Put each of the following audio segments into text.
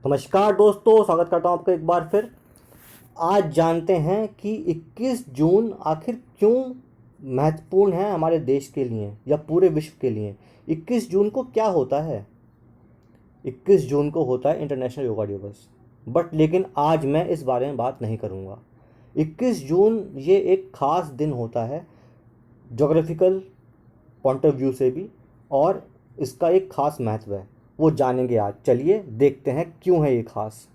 नमस्कार दोस्तों, स्वागत करता हूँ आपका एक बार फिर। आज जानते हैं कि 21 जून आखिर क्यों महत्वपूर्ण है हमारे देश के लिए या पूरे विश्व के लिए। 21 जून को क्या होता है? 21 जून को होता है इंटरनेशनल योगा दिवस। लेकिन आज मैं इस बारे में बात नहीं करूँगा। 21 जून ये एक ख़ास दिन होता है जोग्राफिकल पॉइंट ऑफ व्यू से भी, और इसका एक ख़ास महत्व है, वो जानेंगे आज। चलिए देखते हैं क्यों है ये ख़ास।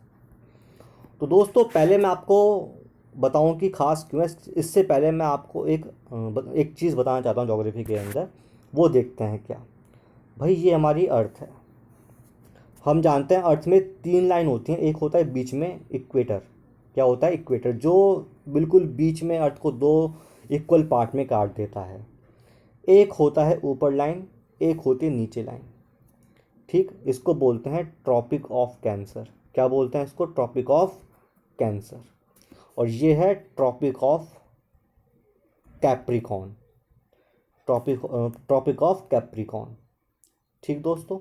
तो दोस्तों, पहले मैं आपको बताऊं कि ख़ास क्यों है। इससे पहले मैं आपको एक चीज़ बताना चाहता हूं ज्योग्राफी के अंदर। वो देखते हैं क्या। भाई, ये हमारी अर्थ है। हम जानते हैं अर्थ में 3 लाइन होती हैं। एक होता है बीच में इक्वेटर। क्या होता है? इक्वेटर, जो बिल्कुल बीच में अर्थ को 2 इक्वल पार्ट में काट देता है। एक होता है ऊपर लाइन, एक होती है नीचे लाइन। ठीक, इसको बोलते हैं ट्रॉपिक ऑफ कैंसर। क्या बोलते हैं इसको? Tropic of Cancer. और ये है Tropic of Capricorn. Tropic of Capricorn. ठीक दोस्तों,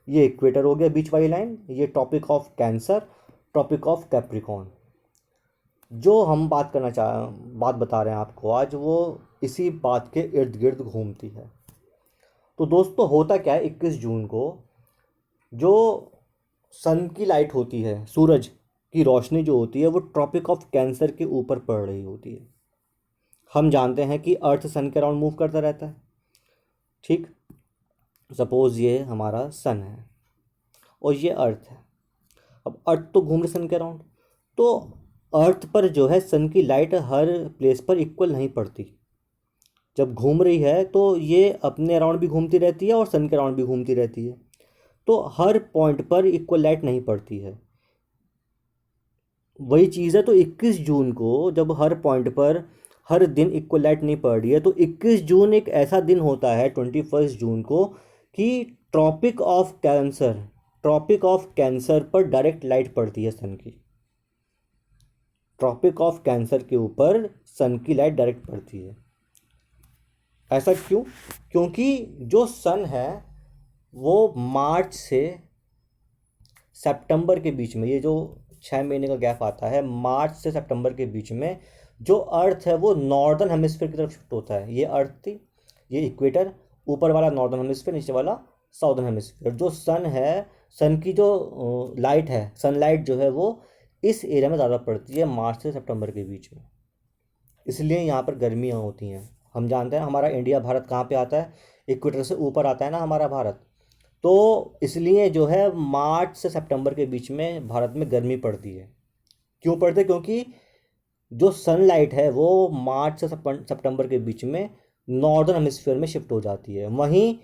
ये इक्वेटर हो गया बीच वाली लाइन। ये Tropic of Cancer, Tropic of Capricorn. जो हम बात बता रहे हैं आपको आज, वो इसी बात के इर्द गिर्द घूमती है। तो दोस्तों, होता क्या है 21 जून को? जो सन की लाइट होती है, सूरज की रोशनी जो होती है, वो ट्रॉपिक ऑफ कैंसर के ऊपर पड़ रही होती है। हम जानते हैं कि अर्थ सन के अराउंड मूव करता रहता है। ठीक, सपोज ये हमारा सन है और ये अर्थ है। अब अर्थ तो घूम रही सन के अराउंड, तो अर्थ पर जो है सन की लाइट हर प्लेस पर इक्वल नहीं पड़ती। जब घूम रही है तो ये अपने अराउंड भी घूमती रहती है और सन के अराउंड भी घूमती रहती है। तो हर पॉइंट पर इक्वल लाइट नहीं पड़ती है। वही चीज़ है। तो 21 जून को जब हर पॉइंट पर हर दिन इक्वल लाइट नहीं पड़ रही है, तो 21 जून एक ऐसा दिन होता है 21 जून को कि ट्रॉपिक ऑफ कैंसर पर डायरेक्ट लाइट पड़ती है सन की। ट्रॉपिक ऑफ कैंसर के ऊपर सन की लाइट डायरेक्ट पड़ती है। ऐसा क्यों? क्योंकि जो सन है वो मार्च से सितंबर के बीच में, ये जो 6 महीने का गैप आता है, मार्च से सितंबर के बीच में जो अर्थ है वो नॉर्दर्न हेमिस्फीयर की तरफ शिफ्ट होता है। ये अर्थ थी, ये इक्वेटर, ऊपर वाला नॉर्दर्न हेमिस्फीयर, नीचे वाला साउदर्न हेमिस्फीयर। जो सन है, सन की जो लाइट है, सनलाइट जो है, वो इस एरिया में ज़्यादा पड़ती है मार्च से सितंबर के बीच में। इसलिए यहाँ पर गर्मियाँ होती हैं। हम जानते हैं हमारा इंडिया, भारत कहाँ पे आता है? इक्वेटर से ऊपर आता है ना हमारा भारत। तो इसलिए जो है मार्च से सितंबर के बीच में भारत में गर्मी पड़ती है। क्यों पड़ती है? क्योंकि जो सनलाइट है वो मार्च से सितंबर के बीच में नॉर्दर्न हेमिस्फीयर में शिफ्ट हो जाती है। वहीं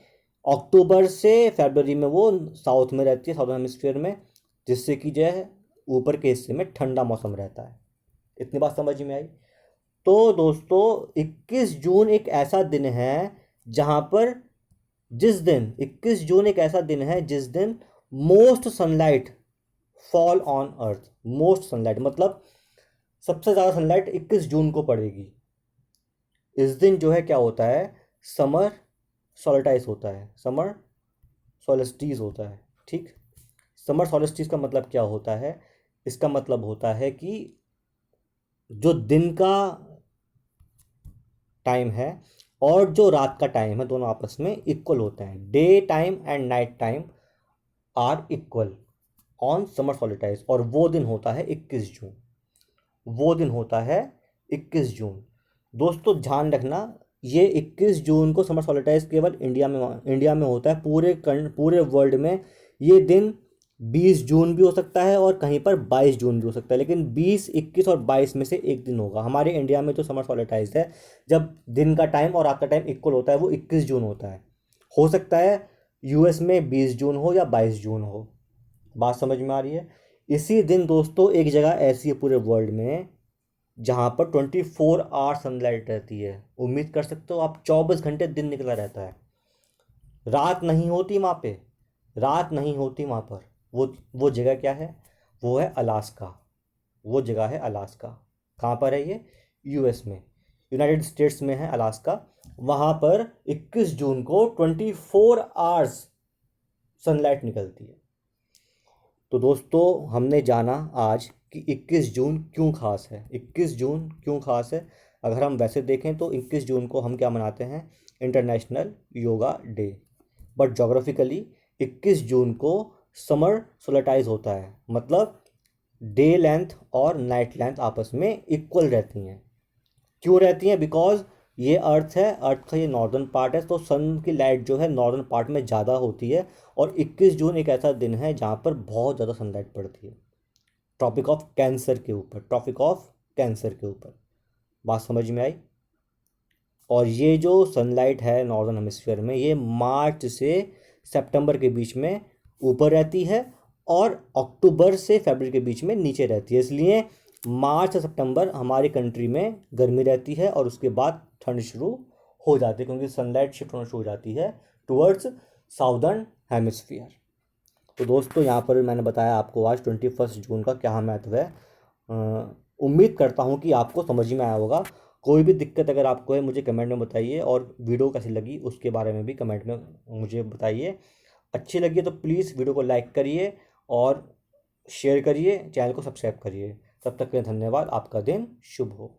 अक्टूबर से फरवरी में वो साउथ में रहती है, साउदर्न हेमिस्फीयर में, जिससे कि जो है ऊपर के हिस्से में ठंडा मौसम रहता है। इतनी बात समझ में आई? तो दोस्तों, 21 जून एक ऐसा दिन है जहाँ पर 21 जून एक ऐसा दिन है जिस दिन most sunlight fall on earth. Most sunlight मतलब सबसे ज़्यादा सनलाइट 21 जून को पड़ेगी। इस दिन जो है क्या होता है? समर सॉलिस्टिस होता है। समर सॉलिस्टिस होता है। ठीक, समर सॉलिस्टिस का मतलब क्या होता है? इसका मतलब होता है कि जो दिन का टाइम है और जो रात का टाइम है, दोनों आपस में इक्वल होते हैं। Day time and night time are equal on summer solstice, और वो दिन होता है 21 जून। वो दिन होता है 21 जून। दोस्तों, ध्यान रखना, ये 21 जून को समर सॉलिस्टिस केवल इंडिया में होता है। पूरे वर्ल्ड में ये दिन 20 जून भी हो सकता है और कहीं पर 22 जून भी हो सकता है, लेकिन 20, 21 और 22 में से एक दिन होगा। हमारे इंडिया में जो समर सॉलिस्टिस है, जब दिन का टाइम और रात का टाइम इक्वल होता है, वो 21 जून होता है। हो सकता है यूएस में 20 जून हो या 22 जून हो। बात समझ में आ रही है? इसी दिन दोस्तों एक जगह ऐसी है पूरे वर्ल्ड में जहाँ पर 24 आवर सनलाइट रहती है। उम्मीद कर सकते हो आप, 24 घंटे दिन निकला रहता है। रात नहीं होती वहाँ पे, रात नहीं होती वहाँ पर। वो जगह क्या है? वो है अलास्का। वो जगह है अलास्का। कहाँ पर है ये? यूएस में, यूनाइटेड स्टेट्स में है अलास्का। वहाँ पर 21 जून को 24 आवर्स सनलाइट निकलती है। तो दोस्तों हमने जाना आज कि 21 जून क्यों खास है। 21 जून क्यों खास है? अगर हम वैसे देखें तो 21 जून को हम क्या मनाते हैं? International yoga day. But geographically 21 जून को समर सोलेटाइज होता है, मतलब डे लेंथ और नाइट लेंथ आपस में इक्वल रहती हैं। क्यों रहती हैं? बिकॉज ये अर्थ है, अर्थ का ये नॉर्दर्न पार्ट है, तो सन की लाइट जो है नॉर्दर्न पार्ट में ज़्यादा होती है। और 21 जून एक ऐसा दिन है जहाँ पर बहुत ज़्यादा सनलाइट पड़ती है, ट्रॉपिक ऑफ कैंसर के ऊपर, ट्रॉपिक ऑफ कैंसर के ऊपर। बात समझ में आई? और ये जो सनलाइट है नॉर्दर्न हेमिस्फीयर में, ये मार्च से सितंबर के बीच में ऊपर रहती है और अक्टूबर से फरवरी के बीच में नीचे रहती है। इसलिए मार्च से सितंबर हमारी कंट्री में गर्मी रहती है और उसके बाद ठंड शुरू हो जाती है, क्योंकि सनलाइट शिफ्ट होना शुरू हो जाती है टुवर्ड्स साउदर्न हेमिस्फीयर। तो दोस्तों यहाँ पर मैंने बताया आपको आज 21 जून का क्या महत्व है। उम्मीद करता हूँ कि आपको समझ में आया होगा। कोई भी दिक्कत अगर आपको है मुझे कमेंट में बताइए, और वीडियो कैसी लगी उसके बारे में भी कमेंट में मुझे बताइए। अच्छी लगी तो प्लीज़ वीडियो को लाइक करिए और शेयर करिए, चैनल को सब्सक्राइब करिए। तब तक के लिए धन्यवाद। आपका दिन शुभ हो।